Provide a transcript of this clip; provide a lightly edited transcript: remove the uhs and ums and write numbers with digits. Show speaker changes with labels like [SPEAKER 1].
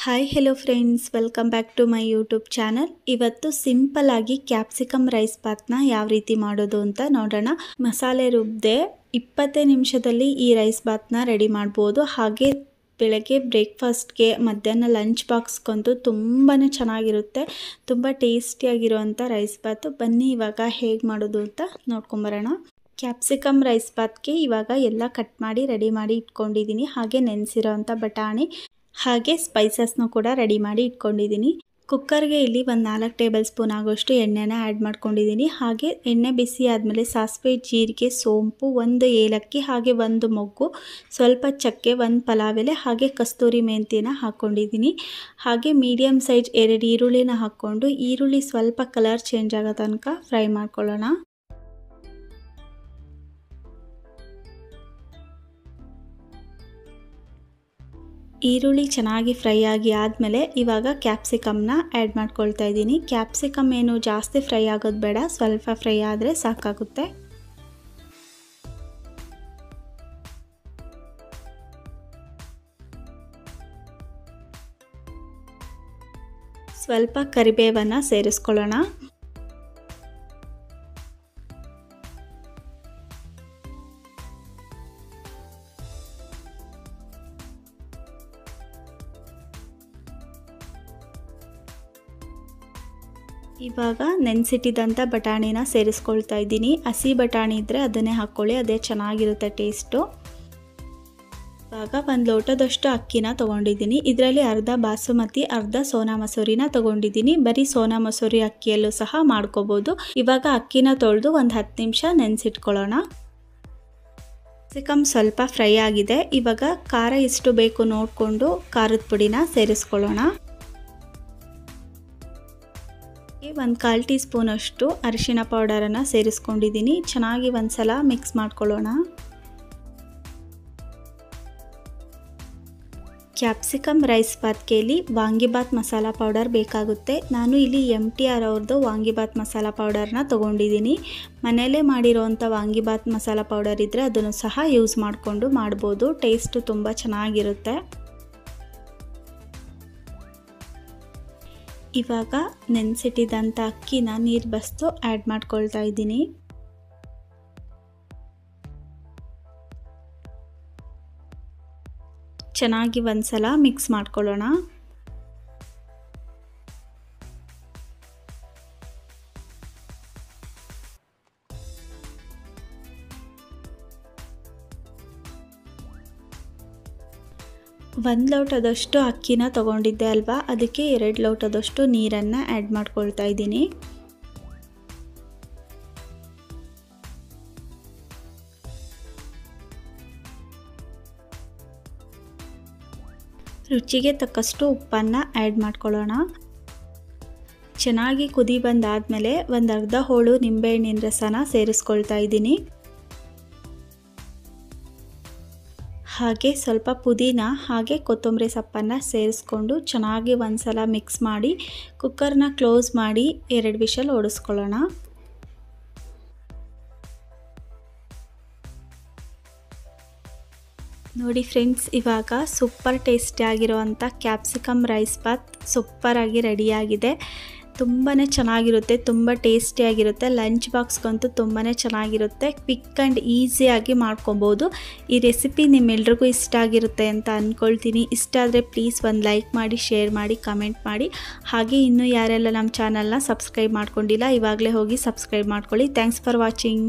[SPEAKER 1] Hi hello friends, welcome back to my YouTube channel. ಇವತ್ತು simple ಆಗಿ capsicum rice ಬಾತ್ನ ಯಾವ ರೀತಿ ಮಾಡೋದು ಅಂತ ನೋಡೋಣ. ಮಸಾಲೆ ರುಬ್ಬದೆ 20 ನಿಮಿಷದಲ್ಲಿ ಈ ರೈಸ್ ಬಾತ್ನ ರೆಡಿ ಮಾಡ್ಬೋದು. ಹಾಗೆ ಬೆಳಗ್ಗೆ ಬ್ರೇಕ್ಫಾಸ್ಟ್ಗೆ, ಮಧ್ಯಾಹ್ನ ಲಂಚ್ ಬಾಕ್ಸ್ಗಂತೂ ತುಂಬಾ ಚೆನ್ನಾಗಿರುತ್ತೆ. ತುಂಬ ಟೇಸ್ಟಿಯಾಗಿರುವಂಥ ರೈಸ್ ಬಾತು. ಬನ್ನಿ ಇವಾಗ ಹೇಗೆ ಮಾಡೋದು ಅಂತ ನೋಡ್ಕೊಂಬರೋಣ. ಕ್ಯಾಪ್ಸಿಕಮ್ ರೈಸ್ ಬಾತ್ಗೆ ಇವಾಗ ಎಲ್ಲ ಕಟ್ ಮಾಡಿ ರೆಡಿ ಮಾಡಿ ಇಟ್ಕೊಂಡಿದ್ದೀನಿ. ಹಾಗೆ ನೆನೆಸಿರೋವಂಥ ಬಟಾಣಿ ಹಾಗೆ ಸ್ಪೈಸಸ್ನೂ ಕೂಡ ರೆಡಿ ಮಾಡಿ ಇಟ್ಕೊಂಡಿದ್ದೀನಿ. ಕುಕ್ಕರ್ಗೆ ಇಲ್ಲಿ ಒಂದು 4 ಟೇಬಲ್ ಸ್ಪೂನ್ ಆಗೋಷ್ಟು ಎಣ್ಣೆನ ಆ್ಯಡ್ ಮಾಡ್ಕೊಂಡಿದ್ದೀನಿ. ಹಾಗೆ ಎಣ್ಣೆ ಬಿಸಿ ಆದಮೇಲೆ ಸಾಸಿವೆ, ಜೀರಿಗೆ, ಸೋಂಪು, 1 ಏಲಕ್ಕಿ, ಹಾಗೆ 1 ಮೊಗ್ಗು, ಸ್ವಲ್ಪ ಚಕ್ಕೆ, 1 ಪಲಾವ್ ಎಲೆ, ಹಾಗೆ ಕಸ್ತೂರಿ ಮೆಂತ್ಯನ ಹಾಕ್ಕೊಂಡಿದ್ದೀನಿ. ಹಾಗೆ ಮೀಡಿಯಮ್ ಸೈಜ್ 2 ಈರುಳ್ಳಿನ ಹಾಕ್ಕೊಂಡು ಈರುಳ್ಳಿ ಸ್ವಲ್ಪ ಕಲರ್ ಚೇಂಜ್ ಆಗೋ ತನಕ ಫ್ರೈ ಮಾಡ್ಕೊಳ್ಳೋಣ. ಈರುಳ್ಳಿ ಚೆನ್ನಾಗಿ ಫ್ರೈ ಆದಮೇಲೆ ಇವಾಗ ಕ್ಯಾಪ್ಸಿಕಮ್ನ ಆ್ಯಡ್ ಮಾಡ್ಕೊಳ್ತಾ ಇದ್ದೀನಿ. ಕ್ಯಾಪ್ಸಿಕಮ್ ಏನು ಜಾಸ್ತಿ ಫ್ರೈ ಆಗೋದು ಬೇಡ, ಸ್ವಲ್ಪ ಫ್ರೈ ಆದರೆ ಸಾಕಾಗುತ್ತೆ. ಸ್ವಲ್ಪ ಕರಿಬೇವನ್ನು ಸೇರಿಸ್ಕೊಳ್ಳೋಣ. ಇವಾಗ ನೆನೆಸಿಟ್ಟಿದ್ದಂಥ ಬಟಾಣಿನ ಸೇರಿಸ್ಕೊಳ್ತಾ ಇದ್ದೀನಿ. ಹಸಿ ಬಟಾಣಿ ಇದ್ದರೆ ಅದನ್ನೇ ಹಾಕ್ಕೊಳ್ಳಿ, ಅದೇ ಚೆನ್ನಾಗಿರುತ್ತೆ ಟೇಸ್ಟು. ಇವಾಗ 1 ಲೋಟದಷ್ಟು ಅಕ್ಕಿನ ತೊಗೊಂಡಿದ್ದೀನಿ. ಇದರಲ್ಲಿ ಅರ್ಧ ಬಾಸುಮತಿ, ಅರ್ಧ ಸೋನಾ ಮಸೂರಿನ ತೊಗೊಂಡಿದ್ದೀನಿ. ಬರೀ ಸೋನಾ ಮಸೂರಿ ಅಕ್ಕಿಯಲ್ಲೂ ಸಹ ಮಾಡ್ಕೋಬೋದು. ಇವಾಗ ಅಕ್ಕಿನ ತೊಳೆದು ಒಂದು 10 ನಿಮಿಷ ನೆನೆಸಿಟ್ಕೊಳ್ಳೋಣ. ಕ್ಯಾಪ್ಸಿಕಮ್ ಸ್ವಲ್ಪ ಫ್ರೈ ಆಗಿದೆ. ಇವಾಗ ಖಾರ ಎಷ್ಟು ಬೇಕು ನೋಡಿಕೊಂಡು ಖಾರದ ಪುಡಿನ ಸೇರಿಸ್ಕೊಳ್ಳೋಣ. 1/4 ಟೀ ಸ್ಪೂನ್ ಅಷ್ಟು ಅರಿಶಿಣ ಪೌಡರನ್ನು ಸೇರಿಸ್ಕೊಂಡಿದ್ದೀನಿ. ಚೆನ್ನಾಗಿ ಒಂದ್ಸಲ ಮಿಕ್ಸ್ ಮಾಡ್ಕೊಳ್ಳೋಣ. ಕ್ಯಾಪ್ಸಿಕಮ್ ರೈಸ್ ಬಾತ್ಗೆಯಲ್ಲಿ ವಾಂಗಿಬಾತ್ ಮಸಾಲ ಪೌಡರ್ ಬೇಕಾಗುತ್ತೆ. ನಾನು ಇಲ್ಲಿ MTR ಅವ್ರದ್ದು ವಾಂಗಿಬಾತ್ ಮಸಾಲ ಪೌಡರ್ನ ತೊಗೊಂಡಿದ್ದೀನಿ. ಮನೆಯಲ್ಲೇ ಮಾಡಿರೋವಂಥ ವಾಂಗಿಬಾತ್ ಮಸಾಲ ಪೌಡರ್ ಇದ್ದರೆ ಅದನ್ನು ಸಹ ಯೂಸ್ ಮಾಡಿಕೊಂಡು ಮಾಡ್ಬೋದು. ಟೇಸ್ಟು ತುಂಬ ಚೆನ್ನಾಗಿರುತ್ತೆ. ಇವಾಗ ನೆನೆಸಿಟ್ಟಿದ್ದಂಥ ಅಕ್ಕಿನ ನೀರು ಬಸ್ದು ಆ್ಯಡ್ ಮಾಡ್ಕೊಳ್ತಾ ಇದ್ದೀನಿ. ಚೆನ್ನಾಗಿ ಒಂದ್ಸಲ ಮಿಕ್ಸ್ ಮಾಡ್ಕೊಳ್ಳೋಣ. ಒಂದು ಲೋಟದಷ್ಟು ಅಕ್ಕಿನ ತೊಗೊಂಡಿದ್ದೆ ಅಲ್ವಾ, ಅದಕ್ಕೆ 2 ಲೋಟದಷ್ಟು ನೀರನ್ನು ಆ್ಯಡ್ ಮಾಡ್ಕೊಳ್ತಾ ಇದ್ದೀನಿ. ರುಚಿಗೆ ತಕ್ಕಷ್ಟು ಉಪ್ಪನ್ನು ಆ್ಯಡ್ ಮಾಡ್ಕೊಳ್ಳೋಣ. ಚೆನ್ನಾಗಿ ಕುದಿ ಬಂದಾದಮೇಲೆ ಒಂದು ಅರ್ಧ ಹೋಳು ನಿಂಬೆಹಣ್ಣಿನ ರಸನ ಸೇರಿಸ್ಕೊಳ್ತಾ ಇದ್ದೀನಿ. ಹಾಗೆ ಸ್ವಲ್ಪ ಪುದೀನ ಹಾಗೆ ಕೊತ್ತಂಬರಿ ಸೊಪ್ಪನ್ನು ಸೇರಿಸ್ಕೊಂಡು ಚೆನ್ನಾಗಿ ಒಂದ್ಸಲ ಮಿಕ್ಸ್ ಮಾಡಿ ಕುಕ್ಕರ್ನ ಕ್ಲೋಸ್ ಮಾಡಿ 2 ವಿಷಲ್ ಓಡಿಸ್ಕೊಳ್ಳೋಣ. ನೋಡಿ ಫ್ರೆಂಡ್ಸ್, ಇವಾಗ ಸೂಪರ್ ಟೇಸ್ಟಿಯಾಗಿರುವಂಥ ಕ್ಯಾಪ್ಸಿಕಮ್ ರೈಸ್ ಬಾತ್ ಸೂಪರಾಗಿ ರೆಡಿಯಾಗಿದೆ. ತುಂಬಾ ಚೆನ್ನಾಗಿರುತ್ತೆ, ತುಂಬ ಟೇಸ್ಟಿಯಾಗಿರುತ್ತೆ. ಲಂಚ್ ಬಾಕ್ಸ್ಗಂತೂ ತುಂಬಾ ಚೆನ್ನಾಗಿರುತ್ತೆ. ಕ್ವಿಕ್ ಆ್ಯಂಡ್ ಈಸಿಯಾಗಿ ಮಾಡ್ಕೊಬೋದು. ಈ ರೆಸಿಪಿ ನಿಮ್ಮೆಲ್ರಿಗೂ ಇಷ್ಟ ಆಗಿರುತ್ತೆ ಅಂತ ಅಂದ್ಕೊಳ್ತೀನಿ. ಇಷ್ಟ ಆದರೆ ಪ್ಲೀಸ್ ಒಂದು ಲೈಕ್ ಮಾಡಿ, ಶೇರ್ ಮಾಡಿ, ಕಮೆಂಟ್ ಮಾಡಿ. ಹಾಗೆ ಇನ್ನೂ ಯಾರೆಲ್ಲ ನಮ್ಮ ಚಾನಲ್ನ ಸಬ್ಸ್ಕ್ರೈಬ್ ಮಾಡ್ಕೊಂಡಿಲ್ಲ, ಇವಾಗಲೇ ಹೋಗಿ ಸಬ್ಸ್ಕ್ರೈಬ್ ಮಾಡ್ಕೊಳ್ಳಿ. Thanks for watching.